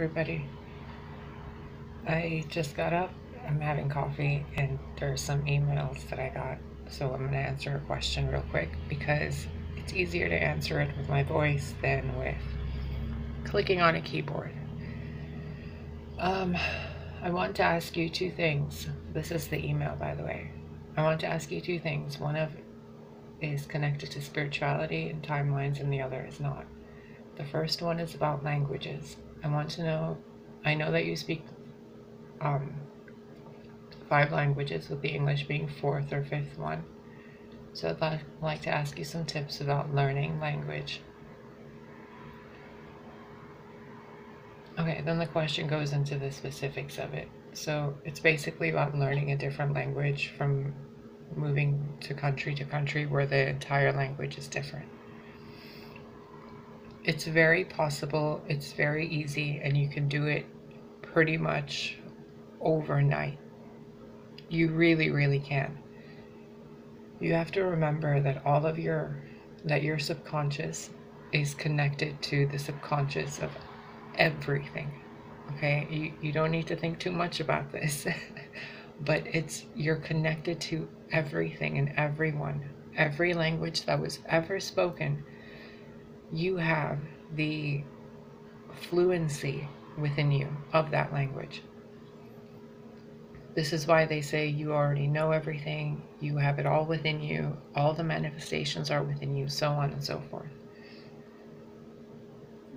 everybody. I just got up, I'm having coffee, and there's some emails that I got. So I'm going to answer a question real quick because it's easier to answer it with my voice than with clicking on a keyboard. I want to ask you two things. This is the email, by the way. I want to ask you two things. One of is connected to spirituality and timelines, and the other is not. The first one is about languages. I want to know, I know that you speak 5 languages, with the English being 4th or 5th one. So I'd like to ask you some tips about learning language. Okay, then the question goes into the specifics of it. So it's basically about learning a different language from moving to country where the entire language is different. It's very possible, it's very easy, and you can do it pretty much overnight. You really, really can. You have to remember that your subconscious is connected to the subconscious of everything. Okay, you don't need to think too much about this, but you're connected to everything and everyone. Every language that was ever spoken, you have the fluency within you of that language. This is why they say you already know everything, you have it all within you, all the manifestations are within you, so on and so forth.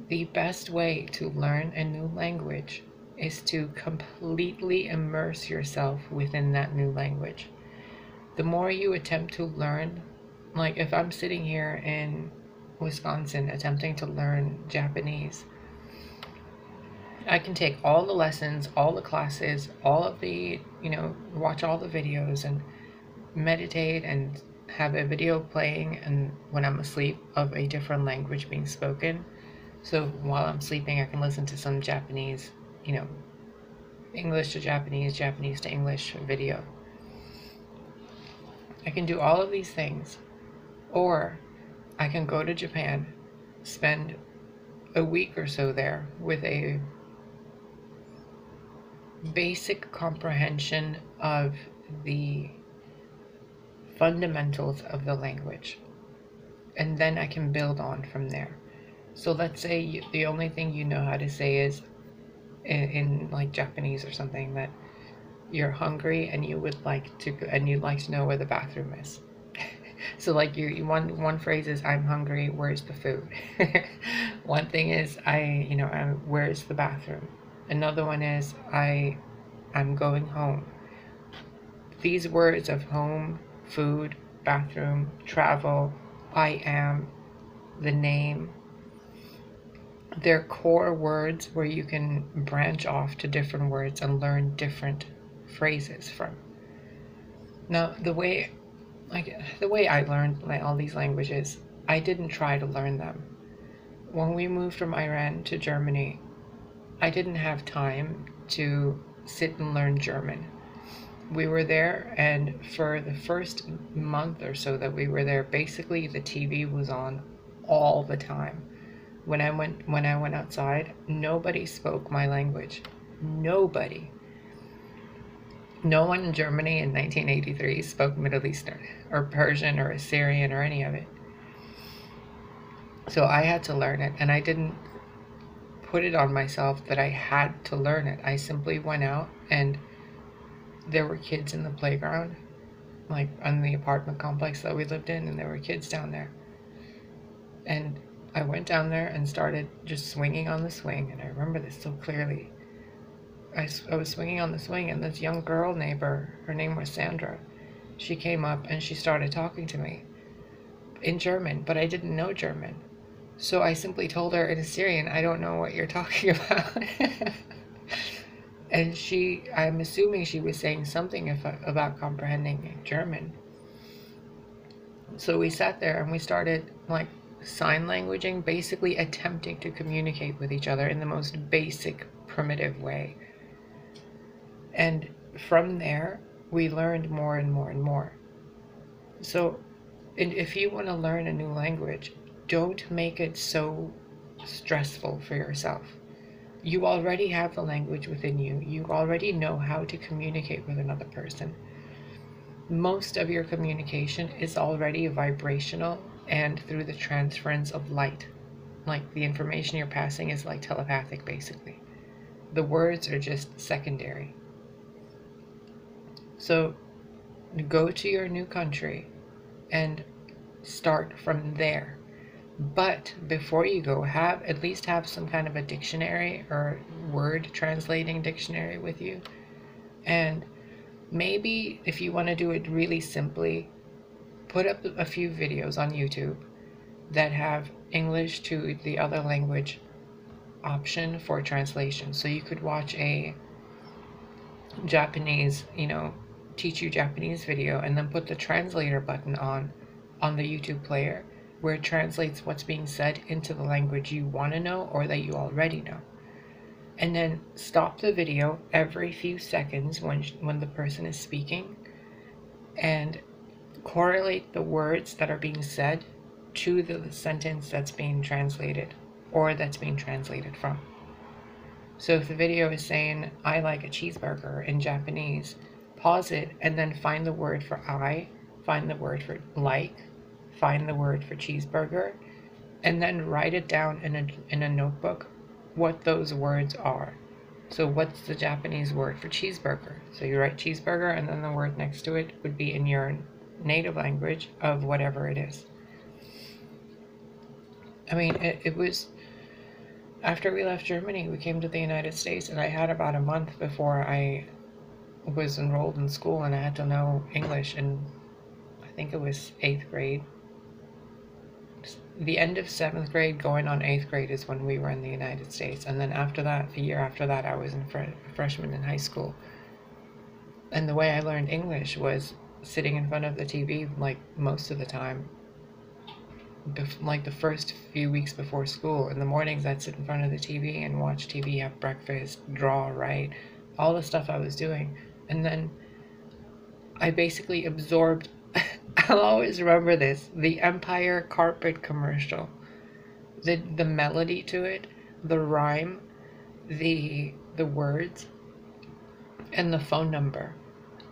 The best way to learn a new language is to completely immerse yourself within that new language. The more you attempt to learn, like if I'm sitting here in Wisconsin attempting to learn Japanese, I can take all the lessons, all the classes, all of the, watch all the videos and meditate and have a video playing and when I'm asleep of a different language being spoken. So while I'm sleeping, I can listen to some Japanese, English to Japanese, Japanese to English video. I can do all of these things. Or I can go to Japan, spend a week or so there with a basic comprehension of the fundamentals of the language, and then I can build on from there. So let's say the only thing you know how to say is in like Japanese or something, that you're hungry and you'd like to know where the bathroom is. So like one phrase is I'm hungry, where's the food? One thing is where's the bathroom? Another one is I'm going home. These words of home, food, bathroom, travel, I am, the name, they're core words where you can branch off to different words and learn different phrases from. Now, the way I learned all these languages, I didn't try to learn them. When we moved from Iran to Germany, I didn't have time to sit and learn German. We were there, and for the first month or so that we were there, basically the TV was on all the time. When I went outside, nobody spoke my language. Nobody. No one in Germany in 1983 spoke Middle Eastern or Persian or Assyrian or any of it. So I had to learn it, and I didn't put it on myself that I had to learn it. I simply went out, and there were kids in the playground, like on the apartment complex that we lived in, and there were kids down there. And I went down there and started just swinging on the swing, and I remember this so clearly. I was swinging on the swing, and this young girl neighbor, her name was Sandra, she came up and she started talking to me in German, but I didn't know German. So I simply told her in Assyrian, I don't know what you're talking about. And I'm assuming she was saying something about comprehending German. So we sat there and we started like sign languaging, basically attempting to communicate with each other in the most basic, primitive way. And from there, we learned more and more and more. So if you want to learn a new language, don't make it so stressful for yourself. You already have the language within you. You already know how to communicate with another person. Most of your communication is already vibrational and through the transference of light. Like the information you're passing is like telepathic, basically. The words are just secondary. So go to your new country and start from there. But before you go, at least have some kind of a dictionary or word translating dictionary with you. And maybe if you want to do it really simply, put up a few videos on YouTube that have English to the other language option for translation. So you could watch a Japanese, teach you Japanese video and then put the translator button on the YouTube player, where it translates what's being said into the language you want to know or that you already know. And then stop the video every few seconds when the person is speaking and correlate the words that are being said to the sentence that's being translated or that's being translated from. So if the video is saying, I like a cheeseburger in Japanese, pause it and then find the word for I, find the word for like, find the word for cheeseburger, and then write it down in a notebook what those words are. So what's the Japanese word for cheeseburger? So you write cheeseburger and then the word next to it would be in your native language of whatever it is. I mean, it was after we left Germany, we came to the United States, and I had about a month before I was enrolled in school, and I had to know English, and I think it was 8th grade. The end of 7th grade going on 8th grade is when we were in the United States, and then after that, a year after that, I was a freshman in high school. And the way I learned English was sitting in front of the TV like most of the time. Like the first few weeks before school, in the mornings I'd sit in front of the TV and watch TV, have breakfast, draw, write, all the stuff I was doing. And then I basically absorbed, I'll always remember this, the Empire carpet commercial. The melody to it, the rhyme, the words, and the phone number.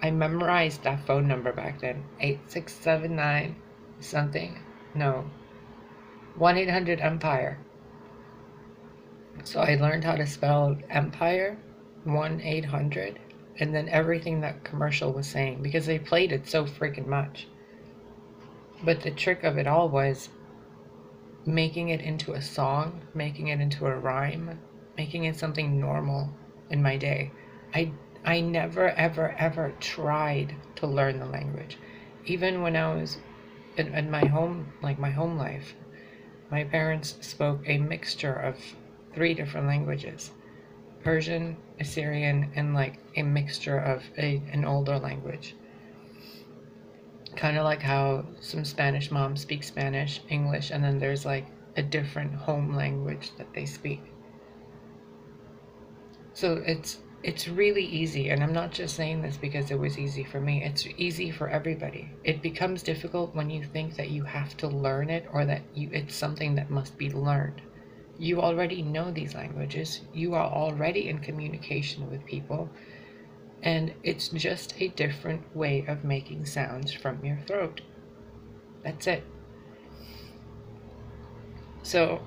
I memorized that phone number back then, 8679 something. No, 1-800-EMPIRE. So I learned how to spell Empire, 1-800, and then everything that commercial was saying, because they played it so freaking much. But the trick of it all was making it into a song, making it into a rhyme, making it something normal in my day. I never, ever, ever tried to learn the language. Even when I was in my home, like my home life, my parents spoke a mixture of 3 different languages: Persian, Assyrian, and like a mixture of an older language. Kind of like how some Spanish moms speak Spanish, English, and then there's like a different home language that they speak. So it's really easy, and I'm not just saying this because it was easy for me. It's easy for everybody. It becomes difficult when you think that you have to learn it or that it's something that must be learned. You already know these languages. You are already in communication with people, and it's just a different way of making sounds from your throat. That's it. So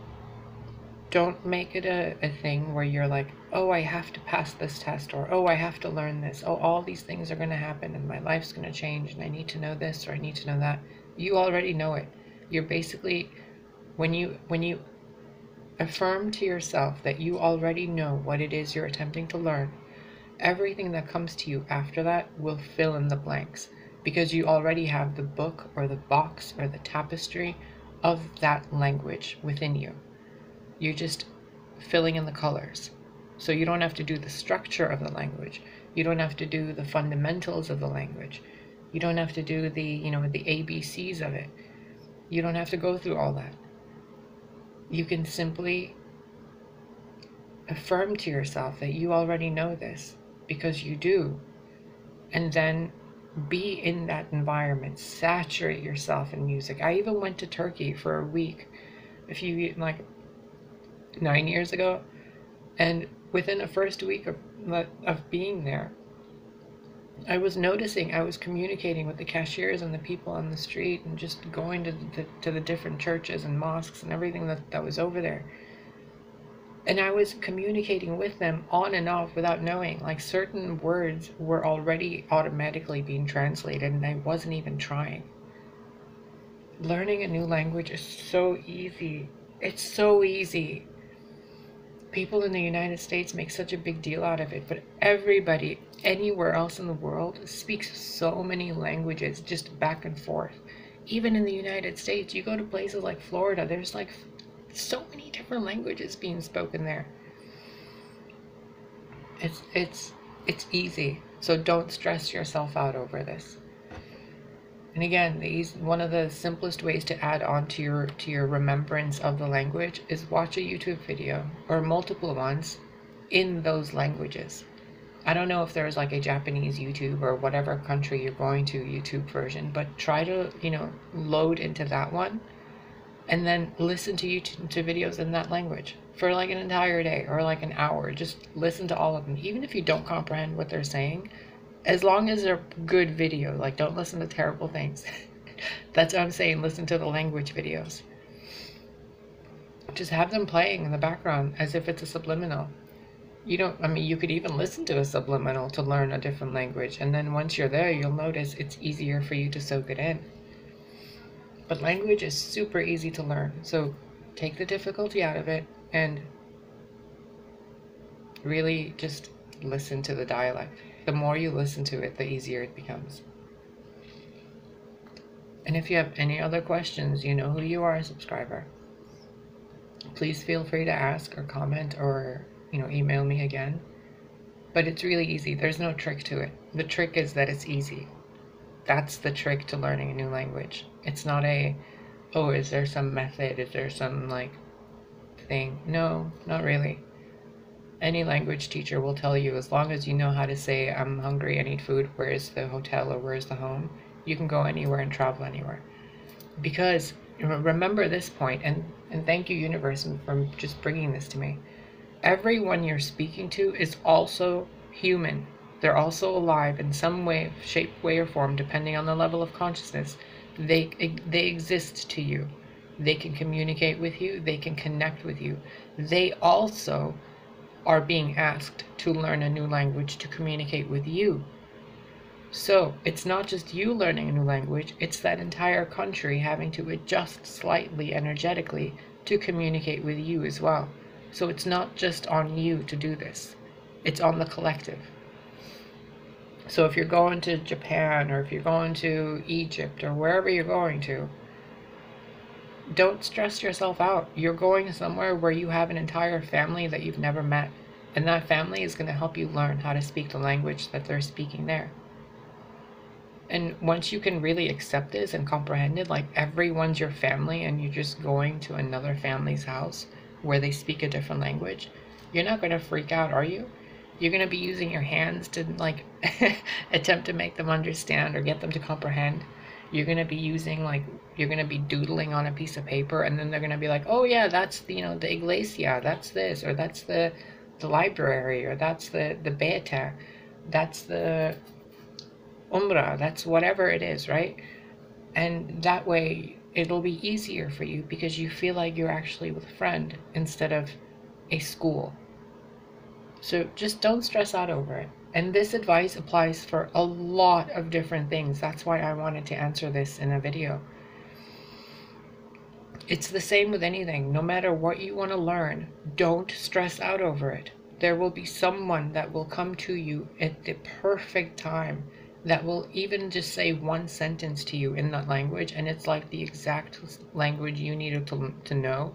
don't make it a thing where you're like, oh, I have to pass this test, or oh, I have to learn this. Oh, all these things are going to happen and my life's going to change and I need to know this or I need to know that. You already know it. You're basically, when you affirm to yourself that you already know what it is you're attempting to learn, everything that comes to you after that will fill in the blanks, because you already have the book or the box or the tapestry of that language within you. You're just filling in the colors. So you don't have to do the structure of the language. You don't have to do the fundamentals of the language. You don't have to do the ABCs of it. You don't have to go through all that. You can simply affirm to yourself that you already know this, because you do. And then be in that environment. Saturate yourself in music. I even went to Turkey for a week 9 years ago, and within the first week of being there, I was noticing I was communicating with the cashiers and the people on the street and just going to the different churches and mosques and everything that was over there. And I was communicating with them on and off without knowing. Like, certain words were already automatically being translated and I wasn't even trying. Learning a new language is so easy. It's so easy. People in the United States make such a big deal out of it, but everybody anywhere else in the world speaks so many languages just back and forth. Even in the United States, you go to places like Florida, there's like so many different languages being spoken there. It's easy. So don't stress yourself out over this. And again, one of the simplest ways to add on to your remembrance of the language is watch a YouTube video or multiple ones in those languages. I don't know if there's like a Japanese YouTube or whatever country you're going to YouTube version, but try to, load into that one and then listen to YouTube to videos in that language for like an entire day or like an hour. Just listen to all of them. Even if you don't comprehend what they're saying, as long as they're good video, like don't listen to terrible things. That's what I'm saying, listen to the language videos. Just have them playing in the background as if it's a subliminal. You could even listen to a subliminal to learn a different language, and then once you're there, you'll notice it's easier for you to soak it in. But language is super easy to learn, so take the difficulty out of it and really just listen to the dialect. The more you listen to it, the easier it becomes. And if you have any other questions, you know who you are, subscriber. Please feel free to ask or comment or email me again. But it's really easy. There's no trick to it. The trick is that it's easy. That's the trick to learning a new language. It's not is there some method? Is there some thing? No, not really. Any language teacher will tell you, as long as you know how to say, I'm hungry, I need food, where's the hotel or where's the home, you can go anywhere and travel anywhere. Because remember this point, and thank you, universe, for just bringing this to me. Everyone you're speaking to is also human. They're also alive in some way, shape, way, or form, depending on the level of consciousness. They exist to you. They can communicate with you. They can connect with you. They also are being asked to learn a new language to communicate with you. So it's not just you learning a new language, it's that entire country having to adjust slightly energetically to communicate with you as well. So it's not just on you to do this, it's on the collective. So if you're going to Japan or if you're going to Egypt or wherever you're going to, don't stress yourself out. You're going somewhere where you have an entire family that you've never met, and that family is going to help you learn how to speak the language that they're speaking there. And once you can really accept this and comprehend it, like everyone's your family and you're just going to another family's house where they speak a different language, you're not going to freak out, are you? You're going to be using your hands to attempt to make them understand or get them to comprehend. You're going to be using you're going to be doodling on a piece of paper, and then they're going to be like, oh yeah, that's the iglesia, that's this, or that's the library, or that's the beta, that's the umbra, that's whatever it is, right? And that way it'll be easier for you because you feel like you're actually with a friend instead of a school. So just don't stress out over it. And this advice applies for a lot of different things. That's why I wanted to answer this in a video. It's the same with anything. No matter what you want to learn, don't stress out over it. There will be someone that will come to you at the perfect time that will even just say one sentence to you in that language, and it's like the exact language you needed to know,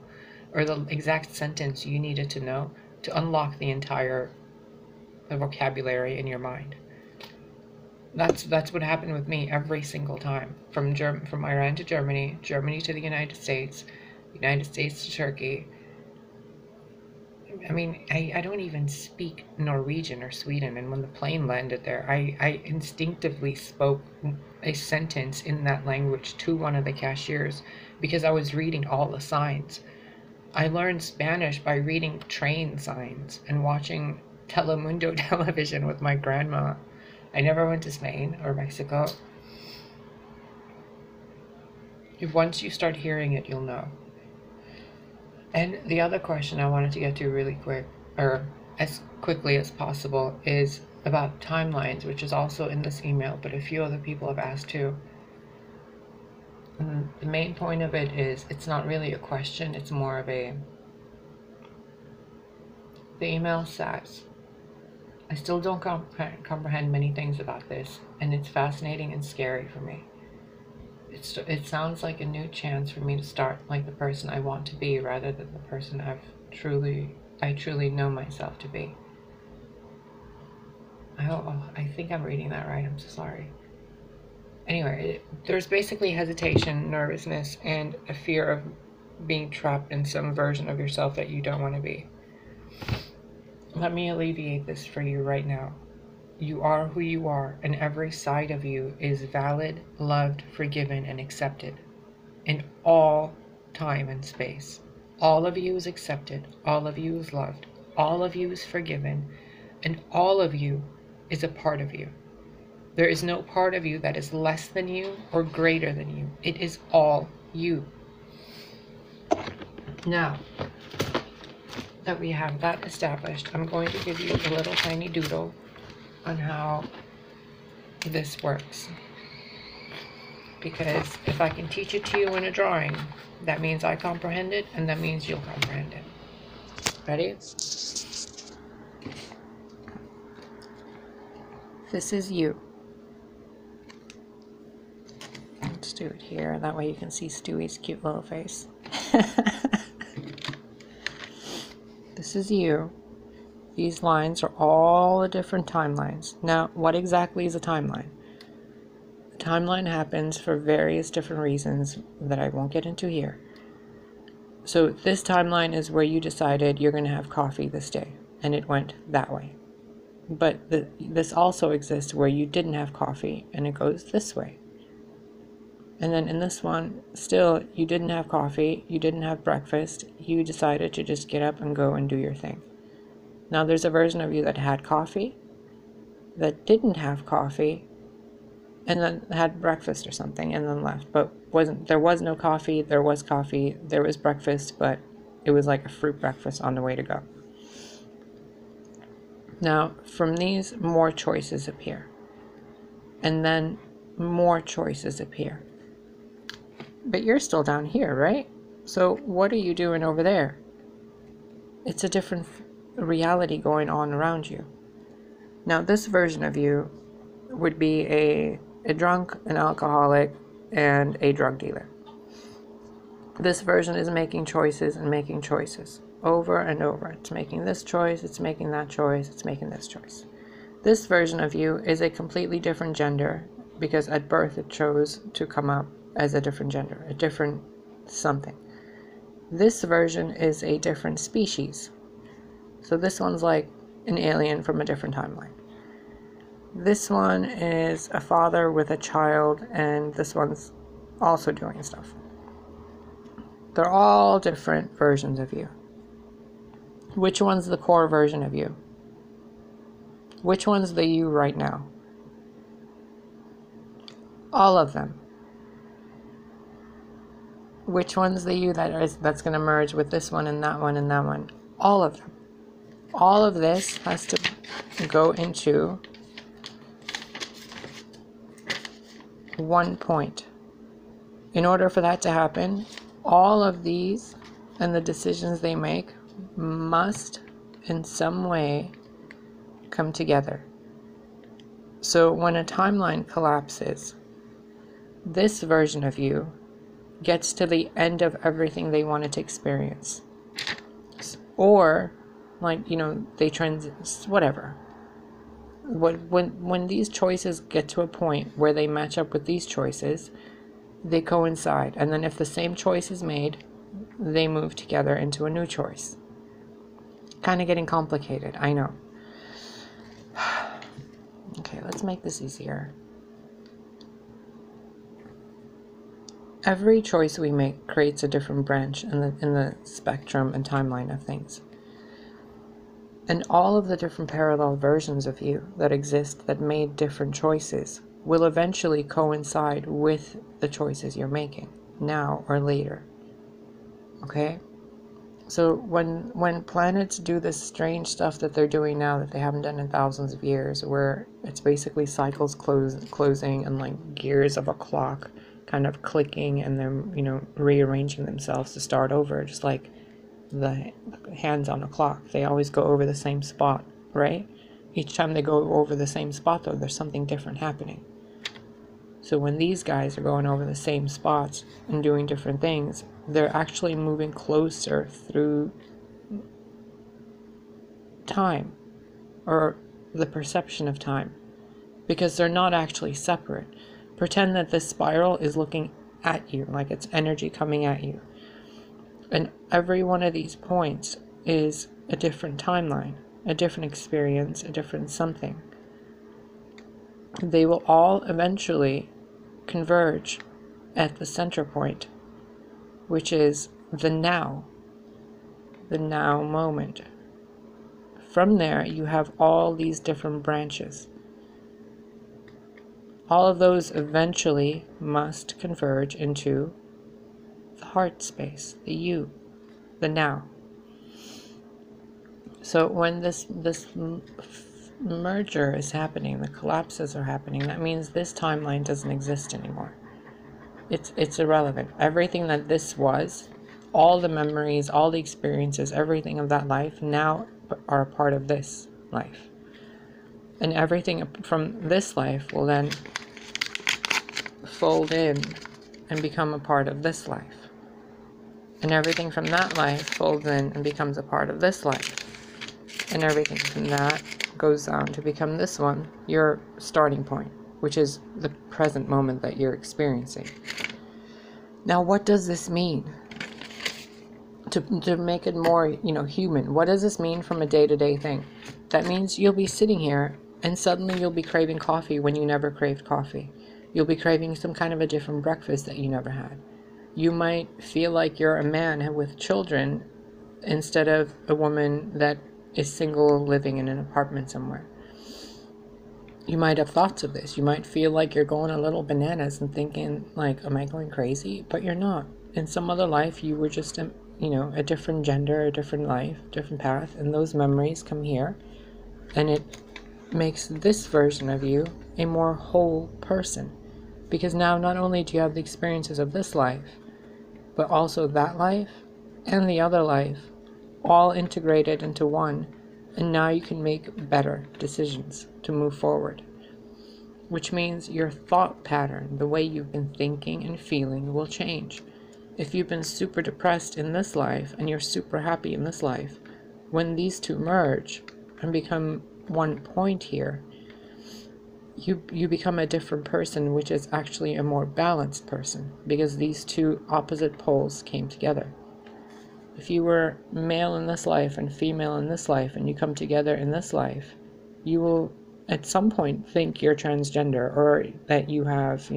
or the exact sentence you needed to know to unlock the entire vocabulary in your mind. That's what happened with me every single time. From Iran to Germany, Germany to the United States, United States to Turkey. I mean, I don't even speak Norwegian or Sweden, and when the plane landed there, I instinctively spoke a sentence in that language to one of the cashiers because I was reading all the signs. I learned Spanish by reading train signs and watching Telemundo television with my grandma. I never went to Spain or Mexico. Once you start hearing it, you'll know. And the other question I wanted to get to really quick, or as quickly as possible, is about timelines, which is also in this email, but a few other people have asked too. And the main point of it is, it's not really a question, it's more of a... The email says, I still don't comprehend many things about this, and it's fascinating and scary for me. It sounds like a new chance for me to start like the person I want to be, rather than the person I truly know myself to be. I think I'm reading that right. I'm so sorry. Anyway, there's basically hesitation, nervousness, and a fear of being trapped in some version of yourself that you don't want to be. Let me alleviate this for you right now. You are who you are, and every side of you is valid, loved, forgiven, and accepted. In all time and space. All of you is accepted, all of you is loved, all of you is forgiven, and all of you is a part of you. There is no part of you that is less than you or greater than you. It is all you. Now that we have that established, I'm going to give you a little tiny doodle on how this works. Because if I can teach it to you in a drawing, that means I comprehend it, and that means you'll comprehend it. Ready? This is you. Let's do it here, that way you can see Stewie's cute little face. This is you. These lines are all the different timelines. Now, what exactly is a timeline? A timeline happens for various different reasons that I won't get into here. So this timeline is where you decided you're going to have coffee this day, and it went that way. But this also exists where you didn't have coffee, and it goes this way. And then in this one, still, you didn't have coffee, you didn't have breakfast, you decided to just get up and go and do your thing. Now there's a version of you that had coffee, that didn't have coffee, and then had breakfast or something and then left. But there was no coffee, there was coffee, there was breakfast, but it was like a fruit breakfast on the way to go. Now from these, more choices appear. And then more choices appear. But you're still down here, right? So what are you doing over there? It's a different reality going on around you. Now this version of you would be a drunk, an alcoholic, and a drug dealer. This version is making choices and making choices over and over. It's making this choice, it's making that choice, it's making this choice. This version of you is a completely different gender, because at birth it chose to come up as a different gender, a different something. This version is a different species. So this one's like an alien from a different timeline. This one is a father with a child, and this one's also doing stuff. They're all different versions of you. Which one's the core version of you? Which one's the you right now? All of them. Which one's the you that's going to merge with this one and that one and that one? All of them. All of this has to go into one point. In order for that to happen, all of these and the decisions they make must in some way come together. So when a timeline collapses, this version of you gets to the end of everything they wanted to experience. Or, like, you know, they whatever. When these choices get to a point where they match up with these choices, they coincide. And then if the same choice is made, they move together into a new choice. Kind of getting complicated, I know. Okay, let's make this easier. Every choice we make creates a different branch in the spectrum and timeline of things. And all of the different parallel versions of you that exist that made different choices will eventually coincide with the choices you're making, now or later. Okay? So when planets do this strange stuff that they're doing now that they haven't done in thousands of years, where it's basically cycles closing and like gears of a clock kind of clicking and then, rearranging themselves to start over, just like the hands on a clock. They always go over the same spot, right? Each time they go over the same spot, though, there's something different happening. So when these guys are going over the same spots and doing different things, they're actually moving closer through time, or the perception of time, because they're not actually separate. Pretend that this spiral is looking at you, like it's energy coming at you. And every one of these points is a different timeline, a different experience, a different something. They will all eventually converge at the center point, which is the now moment. From there, you have all these different branches. All of those eventually must converge into the heart space, the you, the now. So when this merger is happening, the collapses are happening, that means this timeline doesn't exist anymore. It's irrelevant. Everything that this was, all the memories, all the experiences, everything of that life now are a part of this life. And everything from this life will then fold in and become a part of this life. And everything from that life folds in and becomes a part of this life. And everything from that goes down to become this one, your starting point, which is the present moment that you're experiencing. Now, what does this mean? To make it more, human, what does this mean from a day-to-day thing? That means you'll be sitting here and suddenly you'll be craving coffee when you never craved coffee. You'll be craving some kind of a different breakfast that you never had. You might feel like you're a man with children instead of a woman that is single living in an apartment somewhere. You might have thoughts of this. You might feel like you're going a little bananas and thinking like, am I going crazy? But you're not. In some other life, you were just a different gender, a different life, different path, and those memories come here, and it makes this version of you a more whole person. Because now not only do you have the experiences of this life, but also that life and the other life, all integrated into one, and now you can make better decisions to move forward. Which means your thought pattern, the way you've been thinking and feeling, will change. If you've been super depressed in this life and you're super happy in this life, when these two merge and become one point here, you become a different person, which is actually a more balanced person, because these two opposite poles came together. If you were male in this life and female in this life, and you come together in this life, you will at some point think you're transgender, or that you have,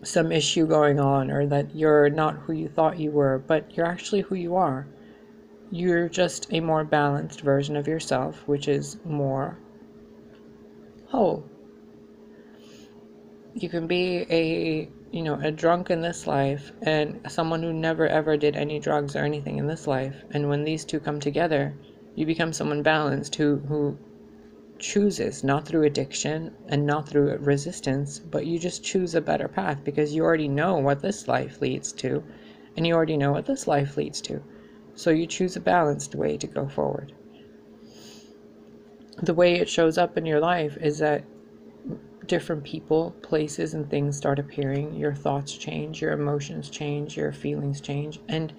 some issue going on, or that you're not who you thought you were, but you're actually who you are. You're just a more balanced version of yourself, which is more whole. You can be a drunk in this life and someone who never ever did any drugs or anything in this life, and when these two come together, you become someone balanced who chooses, not through addiction and not through resistance, but you just choose a better path because you already know what this life leads to, and you already know what this life leads to. So you choose a balanced way to go forward. The way it shows up in your life is that different people, places, and things start appearing. Your thoughts change, your emotions change, your feelings change. And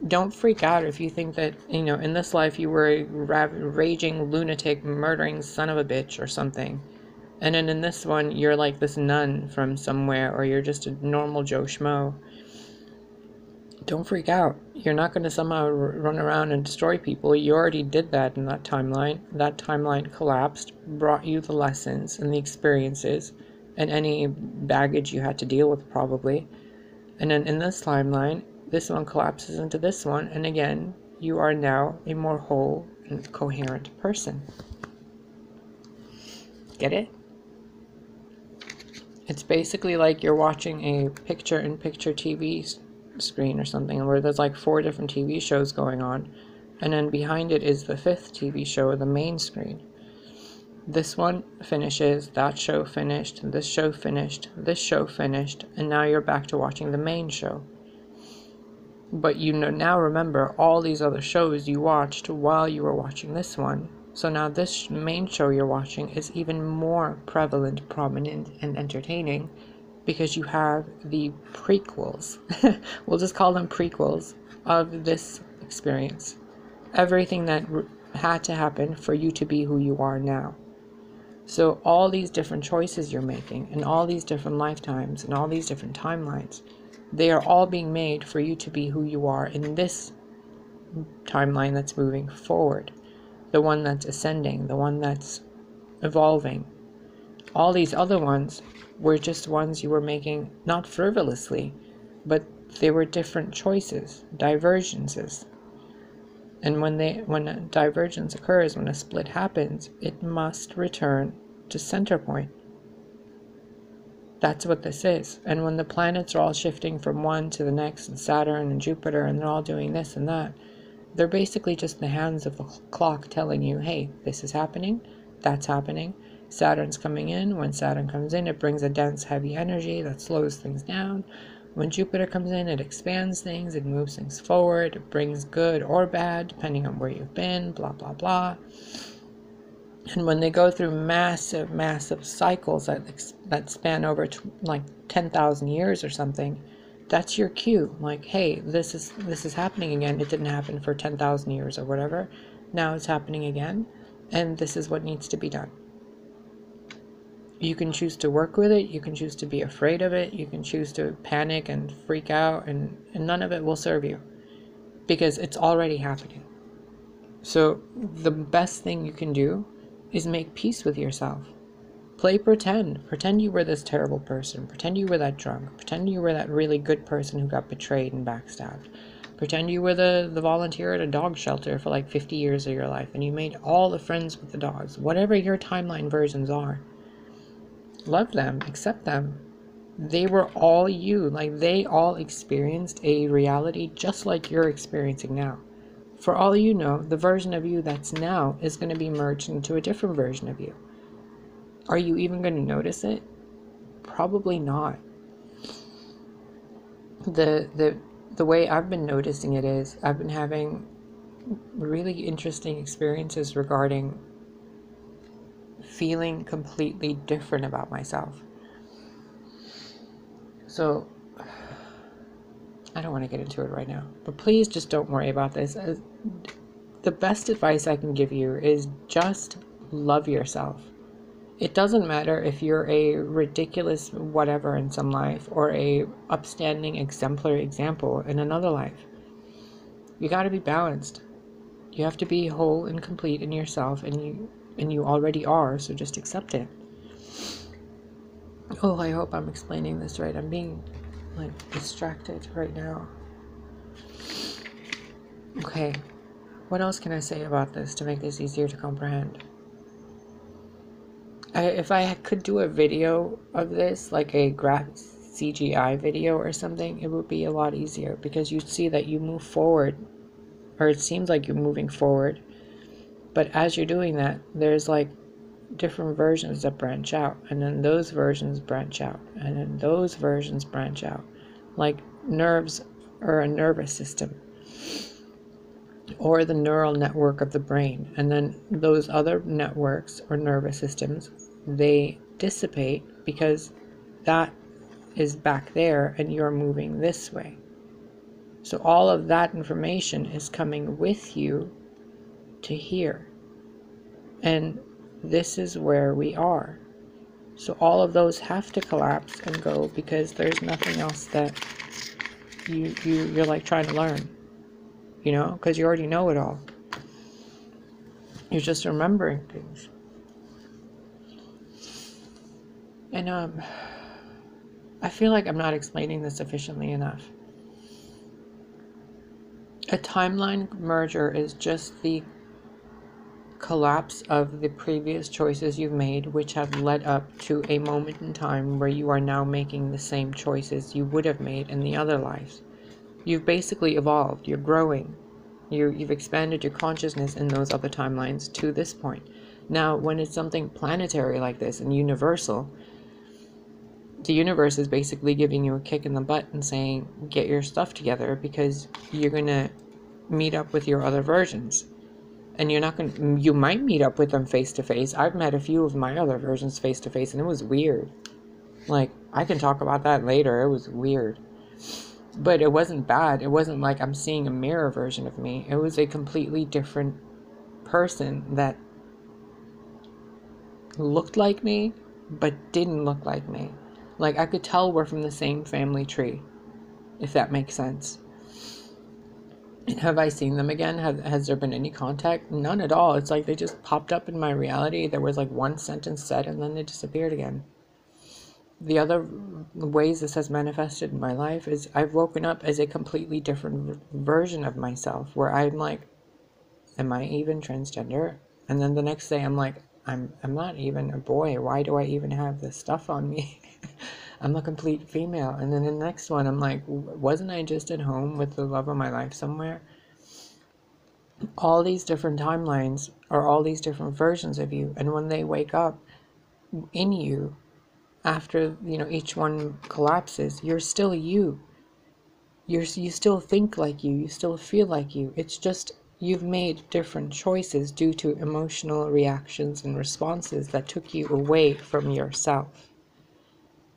don't freak out if you think that, in this life you were a raging lunatic, murdering son of a bitch or something. And then in this one, you're like this nun from somewhere, or you're just a normal Joe Schmo. Don't freak out. You're not going to somehow run around and destroy people. You already did that in that timeline. That timeline collapsed, brought you the lessons and the experiences and any baggage you had to deal with probably. And then in this timeline, this one collapses into this one, and again, you are now a more whole and coherent person. Get it? It's basically like you're watching a picture-in-picture TV screen or something, where there's like 4 different TV shows going on, and then behind it is the 5th TV show, the main screen. This one finishes, that show finished, this show finished, this show finished, and now you're back to watching the main show. But you now remember all these other shows you watched while you were watching this one. So now this main show you're watching is even more prevalent, prominent, and entertaining because you have the prequels. We'll just call them prequels of this experience. Everything that had to happen for you to be who you are now. So all these different choices you're making, and all these different lifetimes, and all these different timelines, they are all being made for you to be who you are in this timeline that's moving forward. The one that's ascending, the one that's evolving. All these other ones were just ones you were making, not frivolously, but they were different choices, divergences. And when a divergence occurs, when a split happens, it must return to center point. That's what this is. And when the planets are all shifting from one to the next, and Saturn and Jupiter, and they're all doing this and that, they're basically just the hands of the clock telling you, hey, this is happening, that's happening. Saturn's coming in. When Saturn comes in, it brings a dense, heavy energy that slows things down. When Jupiter comes in, it expands things, it moves things forward, it brings good or bad, depending on where you've been, blah, blah, blah. And when they go through massive, massive cycles that span over like 10,000 years or something, that's your cue. Like, hey, this is happening again. It didn't happen for 10,000 years or whatever. Now it's happening again, and this is what needs to be done. You can choose to work with it, you can choose to be afraid of it, you can choose to panic and freak out, and none of it will serve you because it's already happening. So the best thing you can do is make peace with yourself. Play pretend. Pretend you were this terrible person. Pretend you were that drunk. Pretend you were that really good person who got betrayed and backstabbed. Pretend you were the volunteer at a dog shelter for like 50 years of your life and you made all the friends with the dogs. Whatever your timeline versions are. Love them, accept them. They were all you. Like, they all experienced a reality just like you're experiencing now. For all you know, the version of you that's now is going to be merged into a different version of you. Are you even going to notice it? Probably not. The way I've been noticing it is I've been having really interesting experiences regarding feeling completely different about myself. So I don't want to get into it right now, but please just don't worry about this. The best advice I can give you is just love yourself. It doesn't matter if you're a ridiculous whatever in some life or a upstanding exemplary example in another life. You got to be balanced. You have to be whole and complete in yourself, and you already are, so just accept it. Oh, I hope I'm explaining this right. I'm being like distracted right now. Okay, what else can I say about this to make this easier to comprehend? If I could do a video of this, like a CGI video or something, it would be a lot easier because you'd see that you move forward, or it seems like you're moving forward, but as you're doing that, there's like different versions that branch out, and then those versions branch out, and then those versions branch out, like nerves or a nervous system or the neural network of the brain. And then those other networks or nervous systems, they dissipate because that is back there and you're moving this way. So all of that information is coming with you to here, and this is where we are. So all of those have to collapse and go because there's nothing else that you're like trying to learn, you know, because you already know it all. You're just remembering things. And I feel like I'm not explaining this efficiently enough. A timeline merger is just the collapse of the previous choices you've made, which have led up to a moment in time where you are now making the same choices you would have made in the other lives. You've basically evolved, you're growing, you've expanded your consciousness in those other timelines to this point. Now, when it's something planetary like this and universal, the universe is basically giving you a kick in the butt and saying, get your stuff together, because you're going to meet up with your other versions. And you might meet up with them face to face. I've met a few of my other versions face to face, and it was weird. Like, I can talk about that later. It was weird. But it wasn't bad. It wasn't like I'm seeing a mirror version of me. It was a completely different person that looked like me, but didn't look like me. Like, I could tell we're from the same family tree, if that makes sense. And have I seen them again? Has there been any contact? None at all. It's like they just popped up in my reality. There was like one sentence said and then they disappeared again. The other ways this has manifested in my life is I've woken up as a completely different version of myself, where I'm like, am I even transgender? And then the next day I'm like, I'm not even a boy. Why do I even have this stuff on me? I'm a complete female. And then the next one, I'm like, wasn't I just at home with the love of my life somewhere? All these different timelines are all these different versions of you. And when they wake up in you, after, each one collapses, you're still you. You still think like you still feel like you. It's just you've made different choices due to emotional reactions and responses that took you away from yourself.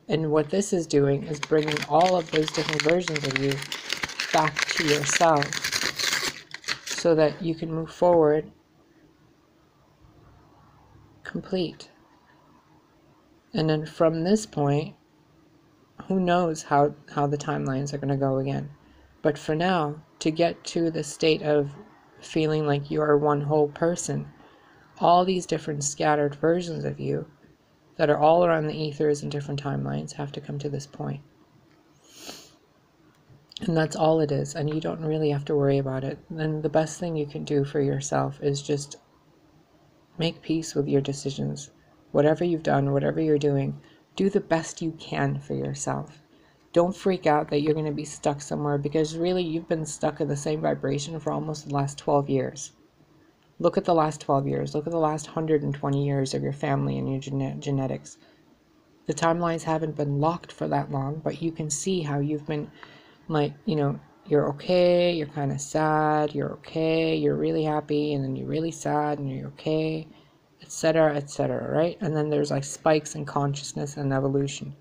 And what this is doing is bringing all of those different versions of you back to yourself so that you can move forward complete. And then from this point, who knows how the timelines are going to go again. But for now, to get to the state of feeling like you are one whole person, all these different scattered versions of you that are all around the ethers and different timelines have to come to this point. And that's all it is, and you don't really have to worry about it. And the best thing you can do for yourself is just make peace with your decisions. Whatever you've done, whatever you're doing, do the best you can for yourself. Don't freak out that you're going to be stuck somewhere, because really you've been stuck in the same vibration for almost the last 12 years. Look at the last 12 years. Look at the last 120 years of your family and your genetics. The timelines haven't been locked for that long, but you can see how you've been, like, you're okay, you're kind of sad, you're okay, you're really happy, and then you're really sad, and you're okay, etc., right? And then there's like spikes in consciousness and evolution.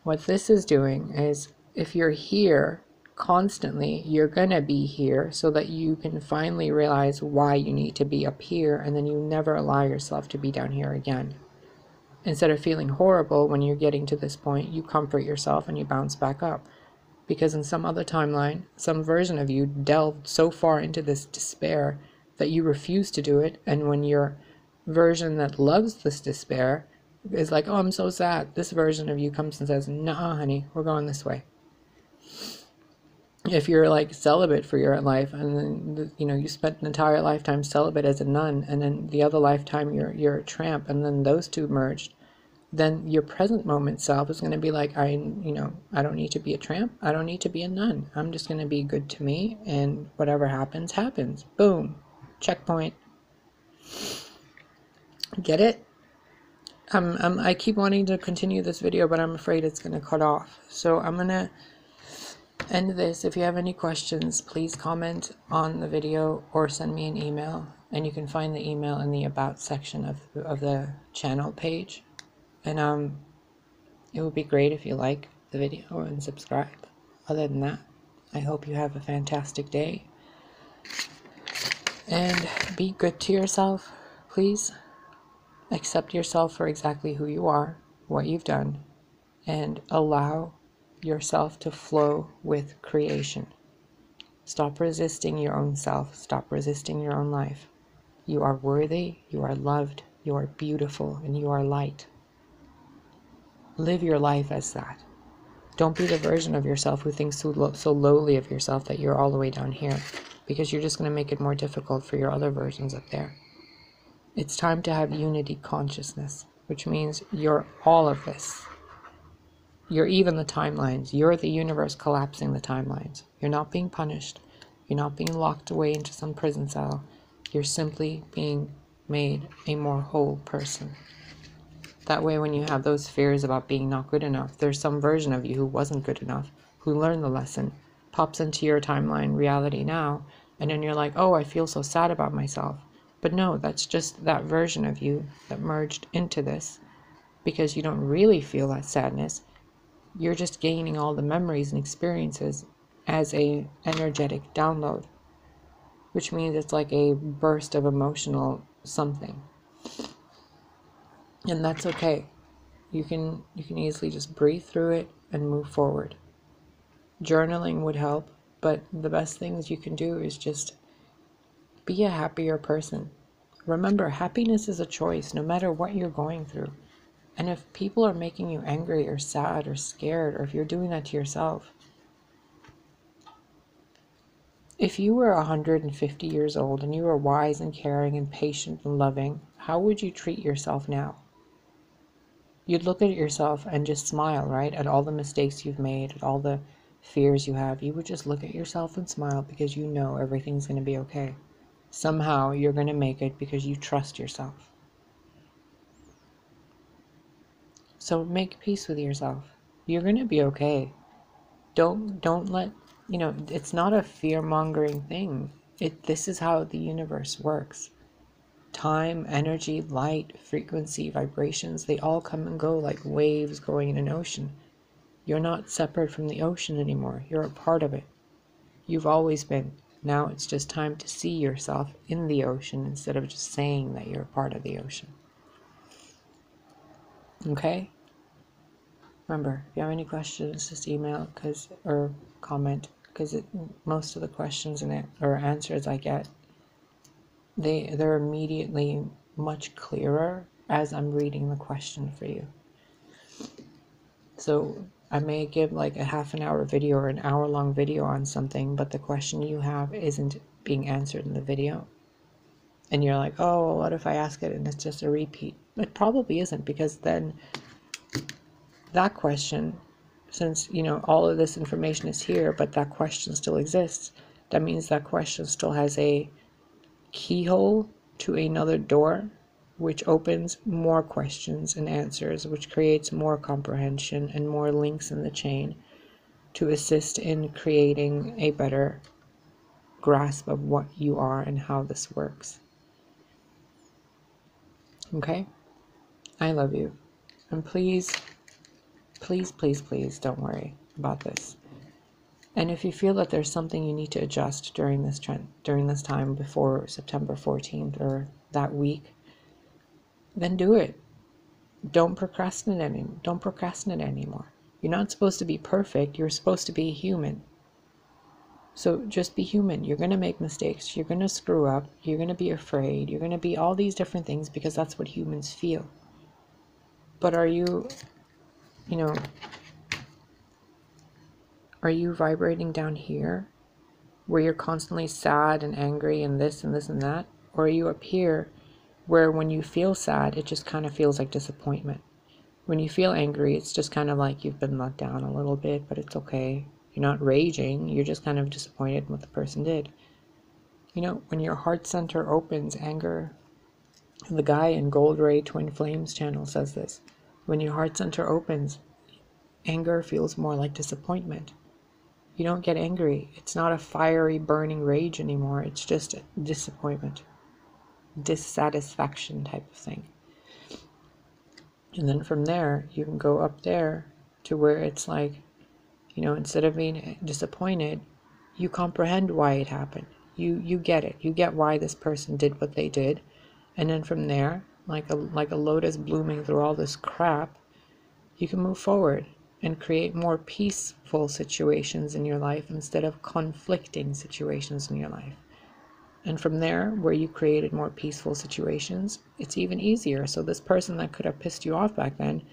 What this is doing is, if you're here constantly, you're gonna be here so that you can finally realize why you need to be up here, and then you never allow yourself to be down here again. Instead of feeling horrible when you're getting to this point, you comfort yourself and you bounce back up. Because in some other timeline, some version of you delved so far into this despair that you refuse to do it, and when your version that loves this despair is like, oh, I'm so sad, this version of you comes and says, nah, honey, we're going this way. If you're like celibate for your life, and then you spent an entire lifetime celibate as a nun, and then the other lifetime you're a tramp, and then those two merged, then your present moment self is going to be like, I don't need to be a tramp, I don't need to be a nun, I'm just going to be good to me, and whatever happens happens. Boom, checkpoint. Get it? I keep wanting to continue this video, but I'm afraid it's going to cut off, so I'm going to end this. If you have any questions, please comment on the video or send me an email, and you can find the email in the about section of the channel page. And it would be great if you like the video and subscribe. Other than that, I hope you have a fantastic day, and be good to yourself, please. Accept yourself for exactly who you are, what you've done, and allow yourself to flow with creation. Stop resisting your own self. Stop resisting your own life. You are worthy, you are loved, you are beautiful, and you are light. Live your life as that. Don't be the version of yourself who thinks so lowly of yourself that you're all the way down here, because you're just going to make it more difficult for your other versions up there. It's time to have unity consciousness, which means you're all of this. You're even the timelines. You're the universe collapsing the timelines. You're not being punished. You're not being locked away into some prison cell. You're simply being made a more whole person. That way, when you have those fears about being not good enough, there's some version of you who wasn't good enough, who learned the lesson, pops into your timeline reality now, and then you're like, oh, I feel so sad about myself. But no, that's just that version of you that merged into this, because you don't really feel that sadness. You're just gaining all the memories and experiences as a energetic download, which means it's like a burst of emotional something. And that's okay. You can easily just breathe through it and move forward. Journaling would help, but the best things you can do is just be a happier person. Remember, happiness is a choice, no matter what you're going through. And if people are making you angry or sad or scared, or if you're doing that to yourself, if you were 150 years old and you were wise and caring and patient and loving, how would you treat yourself now? You'd look at yourself and just smile, right? At all the mistakes you've made, at all the fears you have. You would just look at yourself and smile because you know everything's going to be okay. Somehow you're going to make it because you trust yourself. So make peace with yourself. You're going to be okay. Don't let, it's not a fear-mongering thing. This is how the universe works. Time, energy, light, frequency, vibrations, they all come and go like waves going in an ocean. You're not separate from the ocean anymore. You're a part of it. You've always been. Now it's just time to see yourself in the ocean instead of just saying that you're a part of the ocean. Okay? Remember, if you have any questions, just email or comment, because most of the questions or answers I get, they're immediately much clearer as I'm reading the question for you. So I may give like a half an hour video or an hour-long video on something, but the question you have isn't being answered in the video. And you're like, oh, well, what if I ask it and it's just a repeat? It probably isn't, because then that question, since, all of this information is here, but that question still exists, that means that question still has a keyhole to another door, which opens more questions and answers, which creates more comprehension and more links in the chain to assist in creating a better grasp of what you are and how this works. Okay? I love you. And please, please, please, please don't worry about this. And if you feel that there's something you need to adjust during this time before September 14th or that week, then do it. Don't procrastinate anymore. You're not supposed to be perfect. You're supposed to be human. So just be human. You're going to make mistakes. You're going to screw up. You're going to be afraid. You're going to be all these different things because that's what humans feel. But are you vibrating down here where you're constantly sad and angry and this and this and that? Or are you up here where when you feel sad, it just kind of feels like disappointment? When you feel angry, it's just kind of like you've been let down a little bit, but it's okay. You're not raging, you're just kind of disappointed in what the person did. When your heart center opens, anger, the guy in Gold Ray Twin Flames channel says this, when your heart center opens, anger feels more like disappointment. You don't get angry. It's not a fiery, burning rage anymore. It's just disappointment, dissatisfaction type of thing. And then from there, you can go up there to where it's like, instead of being disappointed, you comprehend why it happened. You get it. You get why this person did what they did. And then from there, like a lotus blooming through all this crap, you can move forward and create more peaceful situations in your life instead of conflicting situations in your life. And from there, where you created more peaceful situations, it's even easier. So this person that could have pissed you off back then,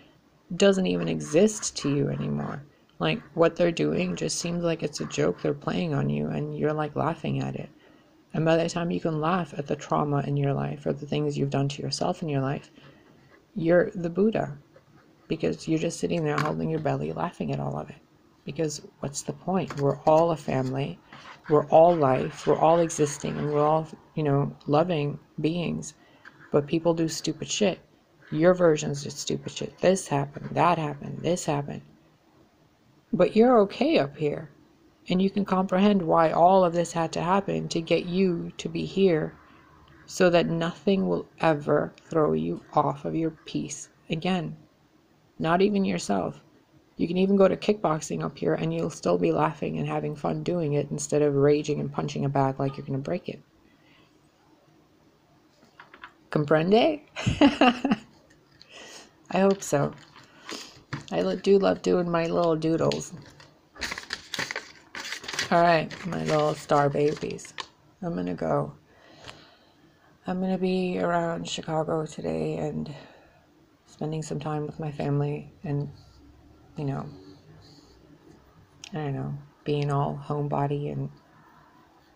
doesn't even exist to you anymore. Like, what they're doing just seems like it's a joke they're playing on you, and you're like laughing at it. And by the time you can laugh at the trauma in your life or the things you've done to yourself in your life, you're the Buddha, because you're just sitting there holding your belly laughing at all of it. Because what's the point? We're all a family, we're all life, we're all existing, and we're all, loving beings. But people do stupid shit. Your versions did stupid shit. This happened, that happened, this happened. But you're okay up here. And you can comprehend why all of this had to happen to get you to be here, so that nothing will ever throw you off of your peace again. Not even yourself. You can even go to kickboxing up here and you'll still be laughing and having fun doing it instead of raging and punching a bag like you're going to break it. Comprende? I hope so. I do love doing my little doodles. Alright, my little star babies. I'm going to go. I'm going to be around Chicago today and spending some time with my family and, I don't know, being all homebody and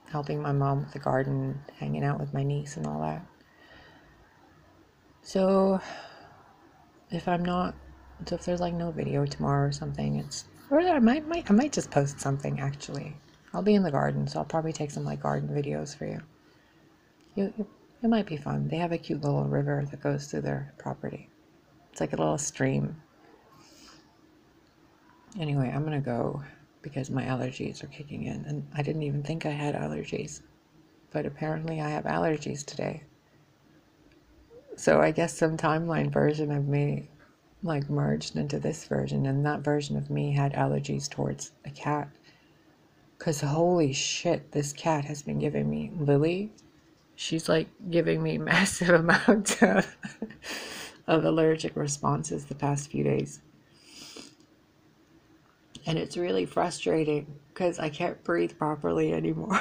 helping my mom with the garden, hanging out with my niece and all that. So if there's like no video tomorrow or something, I might just post something actually. I'll be in the garden, so I'll probably take some like garden videos for you. It might be fun. They have a cute little river that goes through their property. It's like a little stream. Anyway, I'm gonna go because my allergies are kicking in, and I didn't even think I had allergies, but apparently I have allergies today. So I guess some timeline version of me like merged into this version, and that version of me had allergies towards a cat. Because holy shit, this cat has been giving me, Lily, she's like giving me massive amounts of allergic responses the past few days. And it's really frustrating because I can't breathe properly anymore.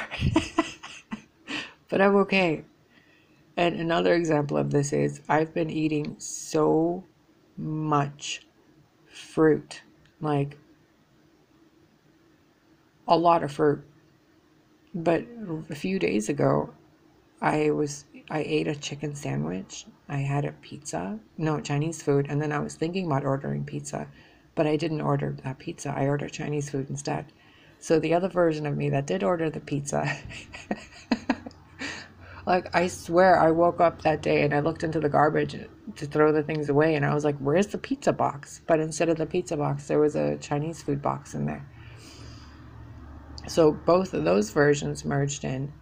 But I'm okay. And another example of this is I've been eating so much fruit, like a lot of fruit. But a few days ago, I ate a chicken sandwich. I had a pizza, no, Chinese food, and then I was thinking about ordering pizza, but I didn't order that pizza. I ordered Chinese food instead. So the other version of me that did order the pizza, like I swear I woke up that day and I looked into the garbage to throw the things away and I was like, where's the pizza box? But instead of the pizza box, there was a Chinese food box in there. So both of those versions merged in,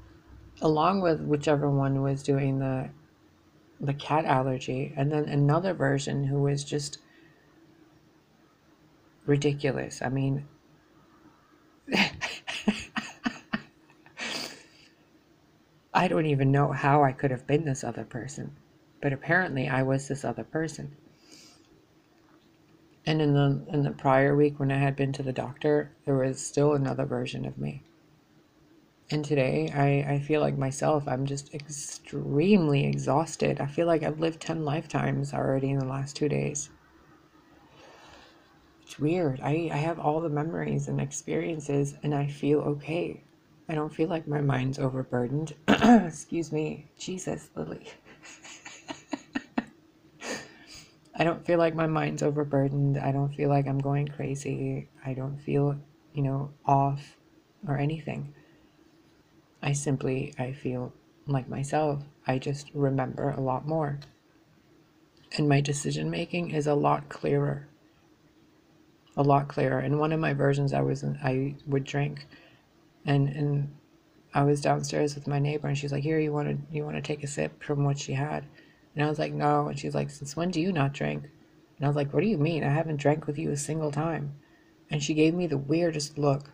along with whichever one was doing the cat allergy, and then another version who was just ridiculous. I mean, I don't even know how I could have been this other person, but apparently I was this other person. And in the prior week when I had been to the doctor, there was still another version of me. And today I feel like myself. I'm just extremely exhausted. I feel like I've lived 10 lifetimes already in the last 2 days. It's weird. I have all the memories and experiences and I feel okay. I don't feel like my mind's overburdened. Excuse me. Jesus, Lily. I don't feel like my mind's overburdened. I don't feel like I'm going crazy. I don't feel, off or anything. I feel like myself. I just remember a lot more. And my decision making is a lot clearer. A lot clearer. In one of my versions, I would drink, and I was downstairs with my neighbor, and she's like, "Here, you want to take a sip from what she had?" And I was like, "No." And she's like, "Since when do you not drink?" And I was like, "What do you mean? I haven't drank with you a single time." And she gave me the weirdest look.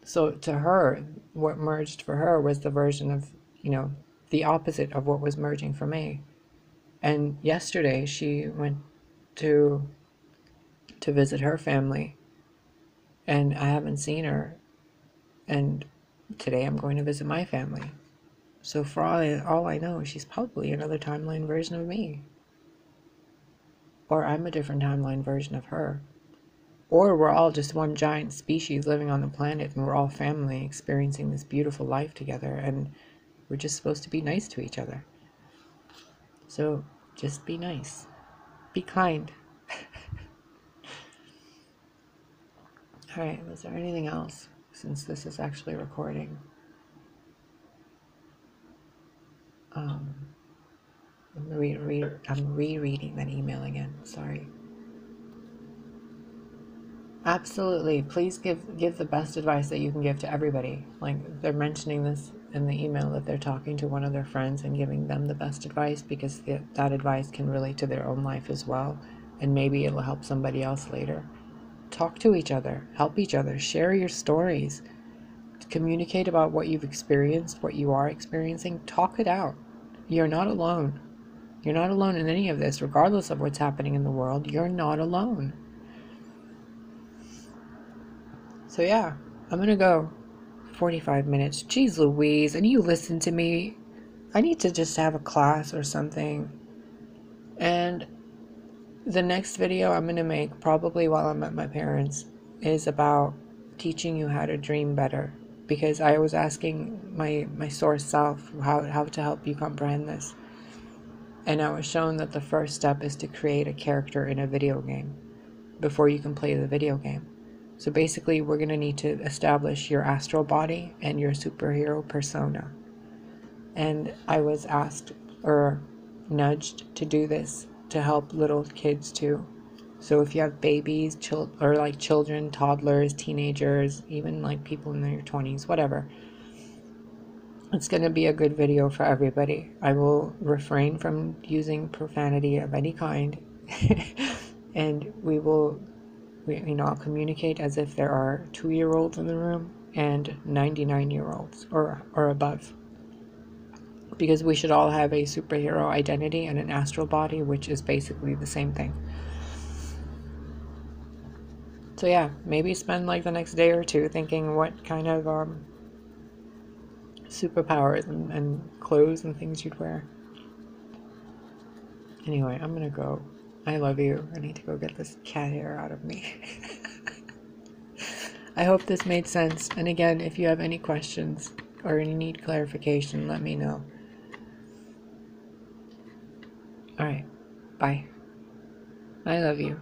So to her, what merged for her was the version of, the opposite of what was merging for me. And yesterday she went to visit her family, and I haven't seen her. And today I'm going to visit my family. So for all I know, she's probably another timeline version of me. or I'm a different timeline version of her. Or we're all just one giant species living on the planet and we're all family experiencing this beautiful life together and we're just supposed to be nice to each other. So just be nice. Be kind. Alright, was there anything else since this is actually recording? I'm rereading that email again. Sorry. Absolutely. Please give the best advice that you can give to everybody. Like, they're mentioning this in the email that they're talking to one of their friends and giving them the best advice because that advice can relate to their own life as well. And maybe it'll help somebody else later. Talk to each other. Help each other. Share your stories. Communicate about what you've experienced, what you are experiencing. Talk it out. You're not alone. You're not alone in any of this, regardless of what's happening in the world. You're not alone. So yeah, I'm gonna go 45 minutes. Jeez Louise, and you listen to me. I need to just have a class or something. And the next video I'm gonna make, probably while I'm at my parents', is about teaching you how to dream better. Because I was asking my source self how to help you comprehend this. And I was shown that the first step is to create a character in a video game before you can play the video game. So basically, we're going to need to establish your astral body and your superhero persona. And I was asked or nudged to do this to help little kids too. So if you have babies, or like children, toddlers, teenagers, even like people in their 20s, whatever, it's going to be a good video for everybody. I will refrain from using profanity of any kind. And I'll communicate as if there are 2-year-olds in the room and 99-year-olds or above. Because we should all have a superhero identity and an astral body, which is basically the same thing. So yeah, maybe spend like the next day or two thinking what kind of superpowers and clothes and things you'd wear. Anyway, I'm gonna go. I love you. I need to go get this cat hair out of me. I hope this made sense. And again, if you have any questions or you need clarification, let me know. Alright. Bye. I love you.